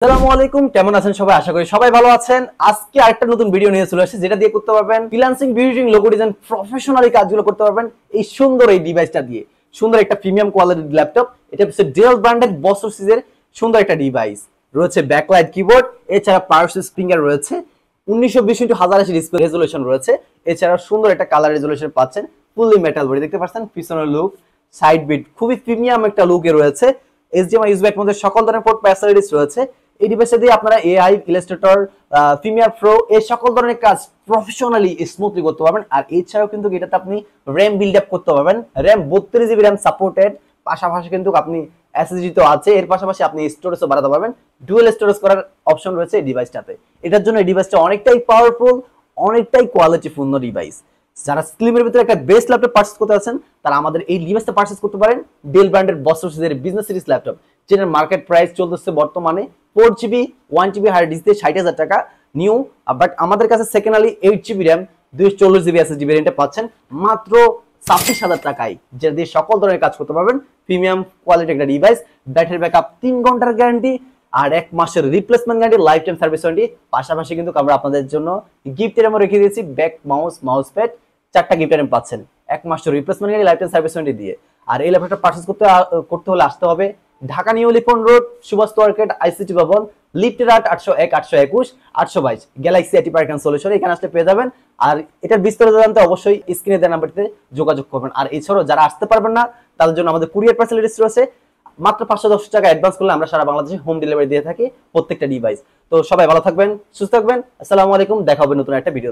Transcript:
আসসালামু আলাইকুম, কেমন আছেন সবাই? আশা করি সবাই ভালো আছেন। আজকে আরেকটা নতুন ভিডিও নিয়ে চলে আসছে, যেটা দিয়ে করতে পারবেন freelancing, video, logo design, professionally কাজগুলো করতে পারবেন এই সুন্দর এই ডিভাইসটা দিয়ে। সুন্দর একটা প্রিমিয়াম কোয়ালিটির ল্যাপটপ, এটা হচ্ছে ডেল ব্র্যান্ডেড বসর সিরিজের সুন্দর একটা ডিভাইস। রয়েছে ব্যাকলাইট কিবোর্ড, এছাড়া পাওয়ার স্প্রিঙ্গার রয়েছে, 1920x1080 ডিসপ্লে রেজোলিউশন রয়েছে, এছাড়া সুন্দর একটা কালার রেজোলিউশন পাচ্ছেন, ফুললি মেটাল বডি দেখতে পাচ্ছেন, পিছনের লুক, সাইড বিট খুবই প্রিমিয়াম একটা লুকে রয়েছে। HDMI ইউএসবি এর মধ্যে সকল ধরনের পোর্ট ফ্যাসিলিটিস রয়েছে। এই ডিভাইসে দিয়ে আপনারা এআই, ইলাস্ট্রেটর, প্রিমিয়ার প্রো এই সকল ধরনের কাজ প্রফেশনালি স্মুথলি করতে পারবেন। আর এছাড়াও কিন্তু এটাতে আপনি র্যাম বিল্ড আপ করতে পারবেন। র্যাম 32 GB র্যাম সাপোর্টেড, পাশাপাশি কিন্তু আপনি এসএসডি তো আছে, এর পাশাপাশি আপনি স্টোরেজও বাড়াতে পারবেন। ডুয়াল স্টোরেজ করার অপশন রয়েছে এই ডিভাইসটাতে। এটার জন্য এই ডিভাইসটা অনেকটাই পাওয়ারফুল, অনেকটাই কোয়ালিটিপূর্ণ ডিভাইস। যারা স্লিমের ভিতরে একটা বেস্ট ল্যাপটপ পারচেজ করতে আছেন, তারা আমাদের এই ডিভাইসটা পারচেজ করতে পারেন। ডেল ব্র্যান্ডের বসর সিরিজের বিজনেস সিরিজ ল্যাপটপ, যেটার মার্কেট প্রাইস চলতেছে বর্তমানে 4GB 1TB হার্ড ডিস্ক দিয়ে 60,000 টাকা নিউ। বাট আমাদের কাছে সেকেন্ডালি 8GB র্যাম 240GB SSD ভেরিয়েন্টে পাচ্ছেন মাত্র 26,000 টাকায়, যেটা দিয়ে সকল ধরনের কাজ করতে পারবেন। প্রিমিয়াম কোয়ালিটি একটা ডিভাইস, ব্যাটারি ব্যাকআপ 3 ঘন্টার গ্যারান্টি আর 1 মাসের replacement guarantee, lifetime service warranty. পাশাপাশি কিন্তু আমরা আপনাদের জন্য গিফটের আমরা রেখে দিয়েছি ব্যাক মাউস প্যাড, 4টা গিফট আইটেম পাচ্ছেন 1 মাসের replacement guarantee, lifetime service warranty দিয়ে। আর এই ল্যাপটপটা পারচেজ করতে হলে আসতে হবে Dhaka New Elephant Road, Subhash Market, ICT Bhaban, লিফটের 801 821 822 Galaxy IT park and solution, এখানে আসলে পেয়ে যাবেন। আর এটার বিস্তারিত জানতে অবশ্যই স্ক্রিনে দেওয়া নাম্বারটিতে যোগাযোগ করবেন। আর এছাড়াও যারা আসতে পারবেন না, তাদের জন্য আমাদের কুরিয়ার ফ্যাসিলিটিস রয়েছে। মাত্র 510 টাকা অ্যাডভান্স করলে আমরা সারা বাংলাদেশে হোম ডেলিভারি দিয়ে থাকি প্রত্যেকটা ডিভাইস। তো সবাই ভালো থাকবেন, সুস্থ থাকবেন। আসসালামু আলাইকুম, দেখা হবে নতুন একটা ভিডিও।